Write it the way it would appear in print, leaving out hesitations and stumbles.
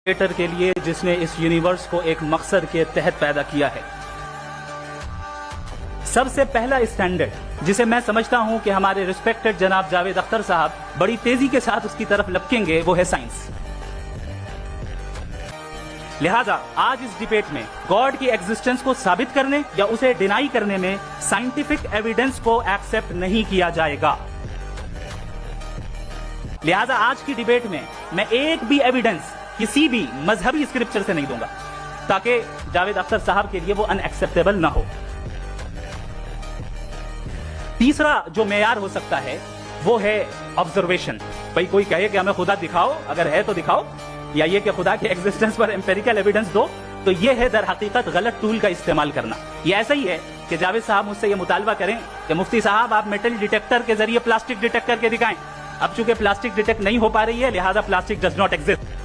Creator کے لیے جس نے اس یونیورس کو ایک مقصد کے تحت پیدا کیا ہے. سب سے پہلا اسٹینڈرڈ جسے میں سمجھتا ہوں کہ ہمارے ریسپیکٹڈ جناب جاوید اختر صاحب بڑی تیزی کے ساتھ اس کی طرف لپکیں گے، وہ ہے سائنس. لہذا آج اس ڈیبیٹ میں گاڈ کی ایگزسٹنس کو ثابت کرنے یا اسے ڈینائی کرنے میں سائنٹیفک ایویڈنس کو ایکسپٹ نہیں کیا جائے گا. لہذا آج کی ڈیبیٹ میں ایک بھی ایویڈنس کسی بھی مذہبی اسکرپچر سے نہیں دوں گا تاکہ جاوید اختر صاحب کے لیے وہ ان ایکسپٹیبل نہ ہو. تیسرا جو معیار ہو سکتا ہے وہ ہے آبزرویشن. بھائی کوئی کہے کہ ہمیں خدا دکھاؤ، اگر ہے تو دکھاؤ، یا یہ کہ خدا کے ایگزسٹنس پر امپیریکل ایویڈنس دو، تو یہ ہے در حقیقت غلط ٹول کا استعمال کرنا. یہ ایسا ہی ہے کہ جاوید صاحب مجھ سے یہ مطالبہ کریں کہ مفتی صاحب آپ میٹل ڈیٹیکٹر کے ذریعے پلاسٹک ڈیٹیکٹ کر کے دکھائیں. اب چونکہ پلاسٹک ڈیٹیکٹ نہیں ہو پا رہی ہے لہذا پلاسٹک ڈز ناٹ ایگزسٹ.